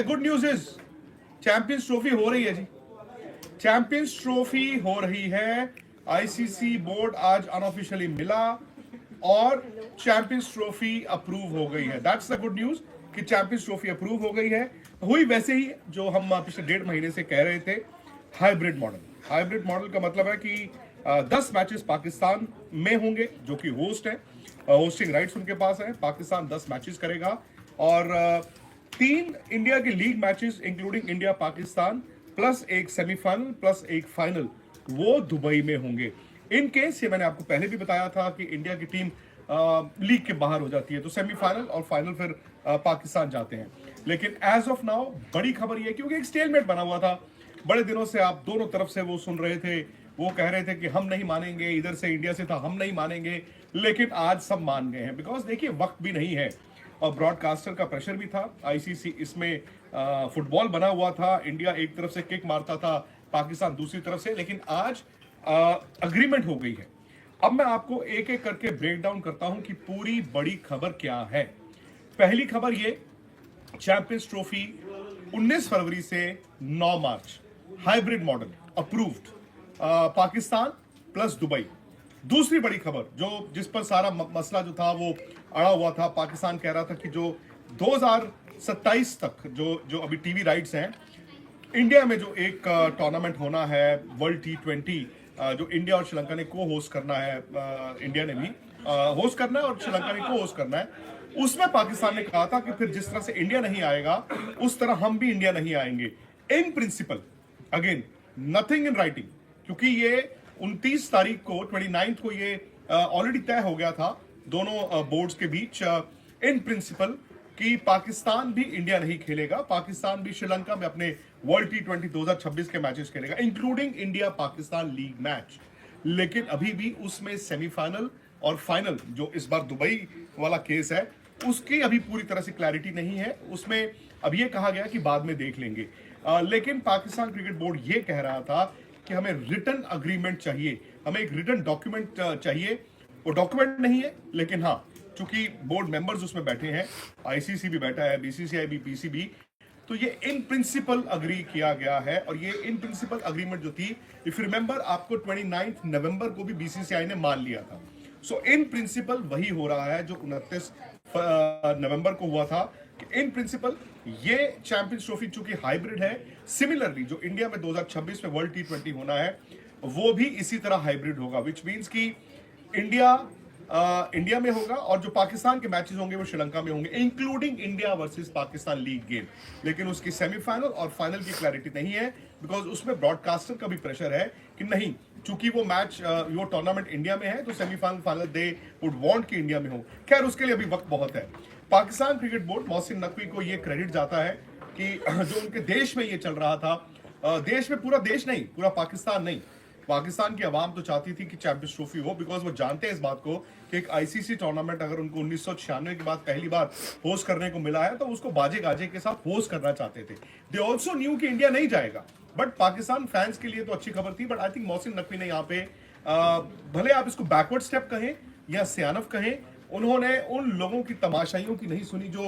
The good news is champions trophy हो रही है जी, चैंपियंस ट्रॉफी हो रही है। आईसीसी बोर्ड आज अनऑफिशियली मिला और चैंपियंस ट्रॉफी अप्रूव हो गई है। दैट्स द गुड न्यूज कि चैंपियंस ट्रॉफी अप्रूव हो गई है। हुई वैसे ही जो हम पिछले 1.5 महीने से कह रहे थे, हाइब्रिड मॉडल। हाइब्रिड मॉडल का मतलब है कि 10 मैचेस पाकिस्तान में होंगे जो कि होस्ट है, होस्टिंग राइट्स उनके पास है। पाकिस्तान 10 मैचेस करेगा और 3 इंडिया के league matches including India Pakistan plus एक सेमीफाइनल प्लस एक फाइनल वो दुबई में होंगे। इन केस, ये मैंने आपको पहले भी बताया था कि इंडिया की टीम लीग के बाहर हो जाती है तो सेमीफाइनल और फाइनल फिर पाकिस्तान जाते हैं। लेकिन एज ऑफ नाउ बड़ी खबर ये, क्योंकि एक स्टेलमेट बना हुआ था बड़े दिनों से, आप दोनों तरफ से वो सुन रहे थे, वो कह रहे थे कि हम नहीं मानेंगे, इधर से इंडिया से था हम नहीं मानेंगे, लेकिन आज सब मान गए हैं। बिकॉज देखिए वक्त भी नहीं है और ब्रॉडकास्टर का प्रेशर भी था। आईसीसी इसमें फुटबॉल बना हुआ था, इंडिया एक तरफ से किक मारता था, पाकिस्तान दूसरी तरफ से, लेकिन आज अग्रीमेंट हो गई है। अब मैं आपको एक एक करके ब्रेक डाउन करता हूं कि पूरी बड़ी खबर क्या है। पहली खबर ये, चैंपियंस ट्रॉफी 19 फरवरी से 9 मार्च, hybrid model approved, Pakistan plus Dubai. दूसरी बड़ी खबर जो जिस पर सारा मसला जो था वो अड़ा हुआ था, पाकिस्तान कह रहा था कि जो 2027 तक जो अभी टीवी राइट्स हैं, इंडिया में जो एक टूर्नामेंट होना है वर्ल्ड T20, जो इंडिया और श्रीलंका ने को होस्ट करना है, इंडिया ने भी होस्ट करना है और श्रीलंका ने को होस्ट करना है, उसमें पाकिस्तान ने कहा था कि फिर जिस तरह से इंडिया नहीं आएगा उस तरह हम भी इंडिया नहीं आएंगे। In principle, again nothing in writing, क्योंकि ये 29 तारीख को 29 को ये ऑलरेडी तय हो गया था दोनों बोर्ड्स के बीच, इन प्रिंसिपल कि पाकिस्तान भी इंडिया नहीं खेलेगा, पाकिस्तान भी श्रीलंका में अपने वर्ल्ड T20 2026 के मैचेस खेलेगा, including India Pakistan league match. लेकिन अभी भी उसमें सेमीफाइनल और फाइनल, जो इस बार दुबई वाला केस है, उसकी अभी पूरी तरह से क्लैरिटी नहीं है। उसमें अब ये कहा गया कि बाद में देख लेंगे। लेकिन पाकिस्तान क्रिकेट बोर्ड ये कह रहा था कि हमें रिटन अग्रीमेंट चाहिए, हमें एक रिटन डॉक्यूमेंट चाहिए। वो डॉक्यूमेंट नहीं है, लेकिन हाँ, चूंकि बोर्ड मेंबर्स उसमें बैठे हैं, आईसीसी भी बैठा है, बीसीसीआई भी, पीसीबी, तो ये इन प्रिंसिपल अग्री किया गया है। और ये इन प्रिंसिपल अग्रीमेंट जो थी, इफ यू रिमेंबर, आपको 29 नवंबर को भी बीसीसीआई ने मान लिया था। सो इन प्रिंसिपल वही हो रहा है जो 29 नवंबर को हुआ था कि इन प्रिंसिपल ये चैंपियंस ट्रॉफी चूंकि हाइब्रिड है, सिमिलरली जो इंडिया में 2026 में वर्ल्ड T20 होना है वो भी इसी तरह हाइब्रिड होगा, विच मीन्स कि इंडिया में होगा और जो पाकिस्तान के मैचेस होंगे वो श्रीलंका में होंगे, including India versus Pakistan league game. लेकिन उसकी सेमीफाइनल और फाइनल की क्लैरिटी नहीं है, बिकॉज उसमें ब्रॉडकास्टर का भी प्रेशर है कि नहीं, चूंकि वो मैच वो टूर्नामेंट इंडिया में है तो semifinal final they would want कि इंडिया में हो। खैर, उसके लिए अभी वक्त बहुत है। पाकिस्तान क्रिकेट बोर्ड, मोहसिन नकवी को ये क्रेडिट जाता है कि जो उनके देश में ये चल रहा था, देश में, पूरा देश नहीं, पूरा पाकिस्तान नहीं, पाकिस्तान की आवाम तो चाहती थी कि चैंपियंस ट्रॉफी हो, बिकॉज वो जानते हैं इस बात को कि एक आईसीसी टूर्नामेंट अगर उनको 1996 के बाद पहली बार होस्ट करने को मिला है तो उसको बाजे गाजे के साथ होस्ट करना चाहते थे। दे ऑल्सो न्यू कि इंडिया नहीं जाएगा, बट पाकिस्तान फैंस के लिए तो अच्छी खबर थी। But I think Mohsin Naqvi ने यहाँ पे, भले आप इसको बैकवर्ड स्टेप कहें या सियानफ कहें, उन्होंने उन लोगों की तमाशाइयों की नहीं सुनी जो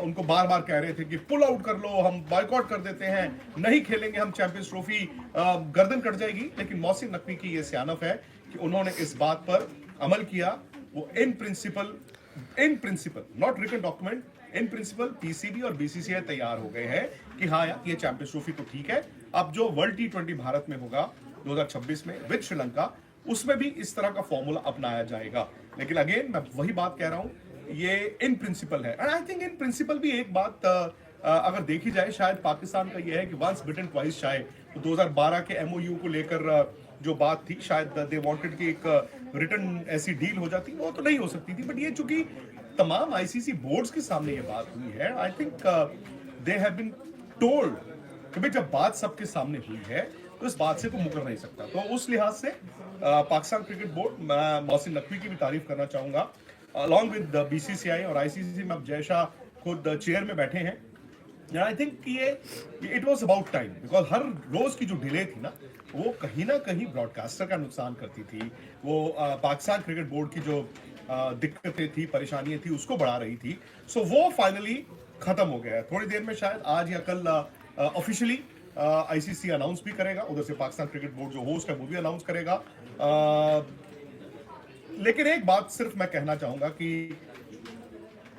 उनको बार बार कह रहे थे कि पुल आउट कर लो, हम बॉयकॉट कर देते हैं, नहीं खेलेंगे हम चैंपियंस ट्रॉफी, गर्दन कट जाएगी। लेकिन मोहसिन नकवी की ये सियानफ है कि उन्होंने इस बात पर अमल किया। वो in principle, not written document, in principle PCB और बीसीसीआई तैयार हो गए हैं कि हाँ यार, ये चैंपियंस ट्रॉफी तो ठीक है, अब जो वर्ल्ड T20 भारत में होगा 2026 में विद श्रीलंका, उसमें भी इस तरह का फॉर्मूला अपनाया जाएगा। लेकिन अगेन मैं वही बात कह रहा हूं, ये इन प्रिंसिपल है। And I think in principle भी एक बात अगर देखी जाए, शायद पाकिस्तान का ये है कि वंस बिटन ट्वाइस शाय। तो 2012 के एमओयू को लेकर जो बात थी, शायद दे वांटेड कि एक रिटर्न ऐसी डील हो जाती, वो तो नहीं हो सकती थी। बट ये चूंकि तमाम आईसीसी बोर्ड्स के सामने ये बात हुई है, I think they have been told कि भाई जब बात सबके सामने हुई है तो इस बात से तो मुकर नहीं सकता। तो उस लिहाज से पाकिस्तान क्रिकेट बोर्ड, मैं मोहसिन नकवी की भी तारीफ करना चाहूंगा, अलॉन्ग विद बीसीसीआई और आईसीसी में अब जय शाह खुद चेयर में बैठे हैं। आई थिंक ये it was about time, because हर रोज की जो डिले थी ना, वो कहीं ना कहीं ब्रॉडकास्टर का नुकसान करती थी, वो पाकिस्तान क्रिकेट बोर्ड की जो दिक्कतें थी, परेशानियां थी, उसको बढ़ा रही थी। सो वो फाइनली खत्म हो गया है। थोड़ी देर में शायद आज या कल ऑफिशियली आईसीसी अनाउंस भी करेगा, उधर से पाकिस्तान क्रिकेट बोर्ड जो होस्ट है वो भी अनाउंस करेगा। लेकिन एक बात सिर्फ मैं कहना चाहूंगा कि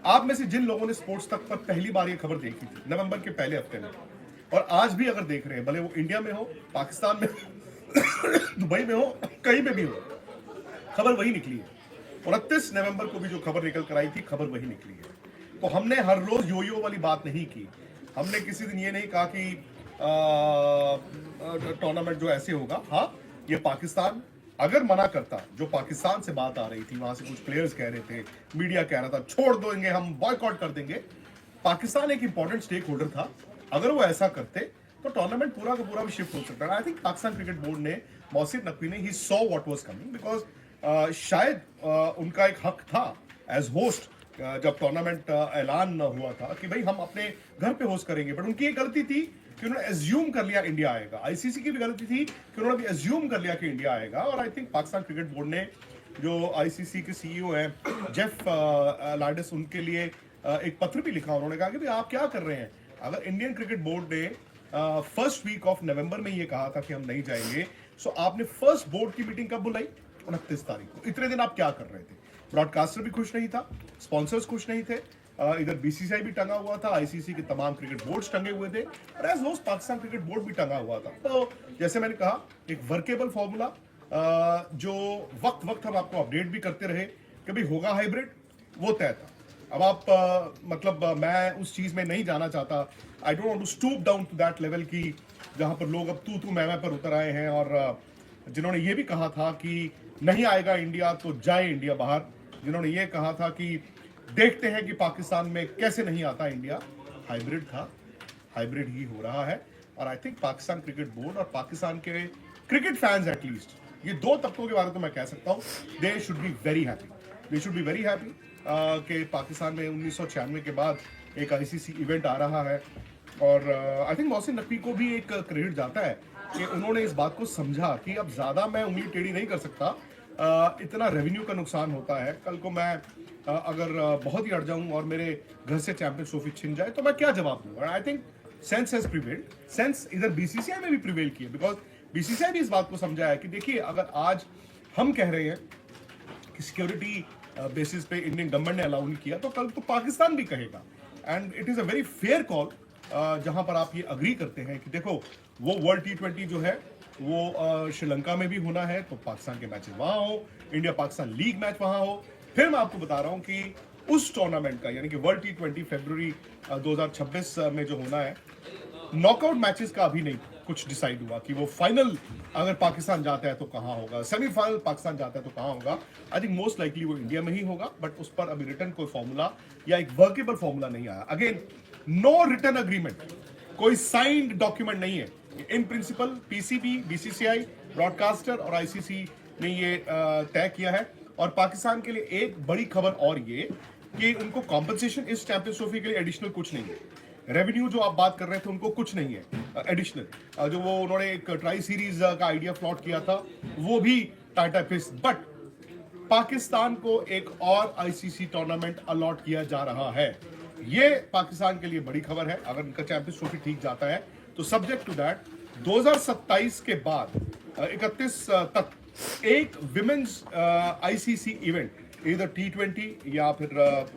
आप में से जिन लोगों ने स्पोर्ट्स तक पर पहली बार ये खबर देखी थी नवंबर के पहले हफ्ते में, और आज भी अगर देख रहे हैं, भले वो इंडिया में हो, पाकिस्तान में दुबई में हो, कहीं पे भी हो, खबर वही निकली है। 29 नवंबर को भी जो खबर निकल कर आई थी, खबर वही निकली है। तो हमने हर रोज यो वाली बात नहीं की। हमने किसी दिन ये नहीं कहा कि टूर्नामेंट जो ऐसे होगा। हाँ, ये पाकिस्तान अगर मना करता, जो पाकिस्तान से बात आ रही थी, वहां से कुछ प्लेयर्स कह रहे थे, मीडिया कह रहा था छोड़ देंगे, हम बॉयकॉट कर देंगे, पाकिस्तान एक इंपॉर्टेंट स्टेक होल्डर था। अगर वो ऐसा करते तो टूर्नामेंट पूरा का पूरा भी शिफ्ट हो सकता है। I think Pakistan cricket board ने, मौसिफ नकवी ने, he saw what was coming, because शायद उनका एक हक था एज होस्ट, जब टूर्नामेंट ऐलान हुआ था कि भाई हम अपने घर पे होस्ट करेंगे, बट उनकी एक गलती थी कि उन्होंने एज्यूम कर लिया इंडिया आएगा। आईसीसी की भी गलती थी कि उन्होंने भी एज्यूम कर लिया कि इंडिया आएगा। और I think Pakistan cricket board ने, जो आईसीसी के सीईओ हैं जेफ लार्डिस, उनके लिए एक पत्र भी लिखा। उन्होंने कहा कि भाई आप क्या कर रहे हैं? अगर इंडियन क्रिकेट बोर्ड ने फर्स्ट वीक ऑफ नवंबर में ये कहा था कि हम नहीं जाएंगे, सो आपने फर्स्ट बोर्ड की मीटिंग कब बुलाई? 29 तारीख को। इतने दिन आप क्या कर रहे थे? ब्रॉडकास्टर भी खुश नहीं था, स्पॉन्सर्स खुश नहीं थे, इधर बीसीसीआई भी टंगा हुआ था, आईसीसी के तमाम क्रिकेट बोर्ड्स टंगे हुए थे, और as host Pakistan cricket board भी टंगा हुआ था। तो जैसे मैंने कहा, एक वर्केबल फॉर्मूला जो वक्त हम आपको अपडेट भी करते रहे कि भाई होगा हाइब्रिड, वो तय था। अब आप मतलब मैं उस चीज में नहीं जाना चाहता। I don't want to stoop down to that level की जहां पर लोग अब तू मैं पर उतर आए हैं, और जिन्होंने ये भी कहा था कि नहीं आएगा इंडिया तो जाए इंडिया बाहर, जिन्होंने ये कहा था कि देखते हैं कि पाकिस्तान में कैसे नहीं आता इंडिया, हाइब्रिड था, हाइब्रिड ही हो रहा है। और I think Pakistan cricket board और पाकिस्तान के क्रिकेट फैंस एटलीस्ट, ये दो तबकों के बारे में तो मैं कह सकता हूँ, they should be very happy, they should be very happy कि पाकिस्तान में 1996 के बाद एक आईसीसी इवेंट आ रहा है। और आई थिंक मौसिफ नकवी को भी एक क्रेडिट जाता है कि उन्होंने इस बात को समझा कि अब ज़्यादा मैं उंगली टेढ़ी नहीं कर सकता, इतना रेवेन्यू का नुकसान होता है। कल को मैं अगर बहुत ही अड़ जाऊं और मेरे घर से चैंपियंस ट्रॉफी छिन जाए तो मैं क्या जवाब दूंगा? I think sense has prevailed, sense इधर बीसीसीआई में भी प्रिवेल किया, बिकॉज बीसीसीआई भी इस बात को समझा है कि देखिए, अगर आज हम कह रहे हैं कि सिक्योरिटी बेसिस पे इंडियन गवर्नमेंट ने अलाउ नहीं किया, तो कल तो पाकिस्तान भी कहेगा। And it is a very fair call, जहां पर आप ये अग्री करते हैं कि देखो, वो वर्ल्ड T20 जो है वो श्रीलंका में भी होना है, तो पाकिस्तान के मैचेस वहां हो, इंडिया पाकिस्तान लीग मैच वहां हो। फिर मैं आपको बता रहा हूं कि उस टूर्नामेंट का, यानी कि वर्ल्ड T20 फरवरी 2026 में जो होना है, नॉकआउट मैचेस का अभी नहीं कुछ डिसाइड हुआ कि वो फाइनल अगर पाकिस्तान जाता है तो कहां होगा, सेमीफाइनल पाकिस्तान जाता है तो कहां होगा। आई थिंक मोस्ट लाइकली वो इंडिया में ही होगा, बट उस पर अभी रिटर्न कोई फॉर्मूला या एक वर्केबल फॉर्मूला नहीं आया। अगेन, नो रिटर्न अग्रीमेंट, कोई साइंड डॉक्यूमेंट नहीं है। इन प्रिंसिपल पीसीबी, बीसीसीआई, ब्रॉडकास्टर और आईसीसी ने ये तय किया है। और पाकिस्तान के लिए एक बड़ी खबर और ये कि उनको कॉम्पनसेशन इस चैंपियंस ट्रॉफी के लिए एडिशनल कुछ नहीं है। रेवेन्यू जो आप बात कर रहे थे, उनको कुछ नहीं है एडिशनल। जो वो उन्होंने एक ट्राई सीरीज का आइडिया फ्लॉट किया था, वो भी टाटा फिस। बट पाकिस्तान को एक और आईसीसी टूर्नामेंट अलॉट किया जा रहा है। ये पाकिस्तान के लिए बड़ी खबर है। अगर उनका चैंपियंस ट्रॉफी ठीक जाता है तो सब्जेक्ट टू दैट 2027 के बाद 31 तक एक विमेन्स आईसीसी इवेंट, इधर T20 या फिर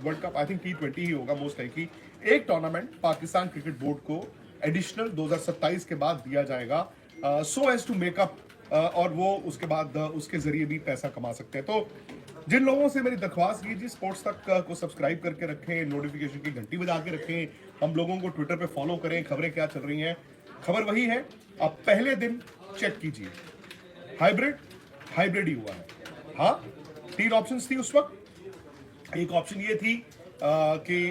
world cup, I think T20 ही होगा मोस्ट लाइकली, एक टूर्नामेंट पाकिस्तान क्रिकेट बोर्ड को एडिशनल 2027 के बाद दिया जाएगा, सो एज टू मेकअप, और वो उसके बाद उसके जरिए भी पैसा कमा सकते हैं। तो जिन लोगों से मेरी दरख्वास्त कीजिए, स्पोर्ट्स तक को सब्सक्राइब करके रखें, नोटिफिकेशन की घंटी बजा के रखें, हम लोगों को ट्विटर पे फॉलो करें, खबरें क्या चल रही हैं। खबर वही है, आप पहले दिन चेक कीजिए, हाइब्रिड ही हुआ है। हाँ, 3 ऑप्शंस थी उस वक्त। एक ऑप्शन ये थी कि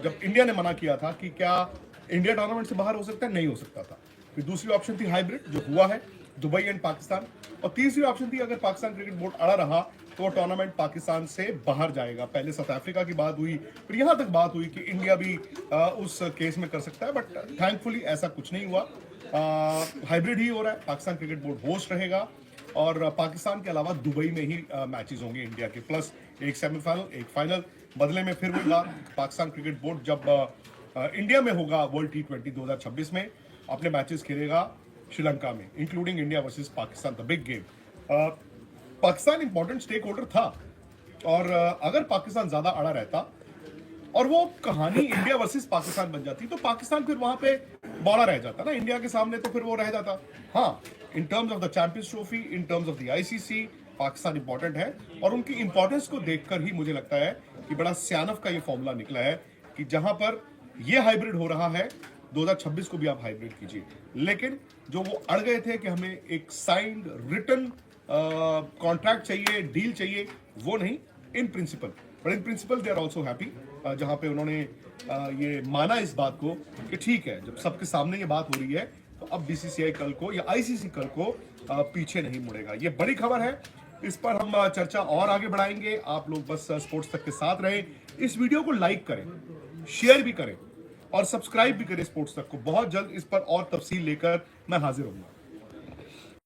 जब इंडिया ने मना किया था कि क्या इंडिया टूर्नामेंट से बाहर हो सकता है, नहीं हो सकता था। फिर दूसरी ऑप्शन थी हाइब्रिड, जो हुआ है, दुबई एंड पाकिस्तान। और तीसरी ऑप्शन थी अगर पाकिस्तान क्रिकेट बोर्ड अड़ा रहा तो वो टूर्नामेंट पाकिस्तान से बाहर जाएगा। पहले साउथ अफ्रीका की बात हुई, फिर यहाँ तक बात हुई कि इंडिया भी उस केस में कर सकता है, बट थैंकफुली ऐसा कुछ नहीं हुआ। हाइब्रिड ही हो रहा है, पाकिस्तान क्रिकेट बोर्ड होस्ट रहेगा और पाकिस्तान के अलावा दुबई में ही मैचेस होंगे इंडिया के, प्लस एक सेमीफाइनल, एक फाइनल। बदले में फिर वही बात, पाकिस्तान क्रिकेट बोर्ड जब इंडिया में होगा वर्ल्ड T20 2026 में, अपने मैचेस खेलेगा श्रीलंका में, including India versus Pakistan, the big game. Pakistan important stakeholder था, और अगर पाकिस्तान ज्यादा अड़ा रहता और वो कहानी इंडिया वर्सेस पाकिस्तान बन जाती, तो पाकिस्तान फिर वहां पे बौला रह जाता ना इंडिया के सामने, तो फिर वो रह जाता। हाँ, in terms of the champions trophy, in terms of the ICC, Pakistan important है, और उनकी इंपॉर्टेंस को देखकर ही मुझे लगता है कि बड़ा सियानफ का ये फॉर्मूला निकला है कि जहां पर ये हाइब्रिड हो रहा है, 2026 को भी आप हाइब्रिड कीजिए। लेकिन जो वो अड़ गए थे कि हमें एक साइंड रिटन कॉन्ट्रैक्ट चाहिए, डील चाहिए, वो नहीं, in principle, but in principle they are also happy, जहां पे उन्होंने ये माना इस बात को कि ठीक है, जब सबके सामने ये बात हो रही है तो अब बीसीसीआई कल को या आईसीसी कल को पीछे नहीं मुड़ेगा। ये बड़ी खबर है, इस पर हम चर्चा और आगे बढ़ाएंगे। आप लोग बस स्पोर्ट्स तक के साथ रहें, इस वीडियो को लाइक करें, शेयर भी करें और सब्सक्राइब भी करें स्पोर्ट्स तक को। बहुत जल्द इस पर और तफसील लेकर मैं हाजिर होऊंगा।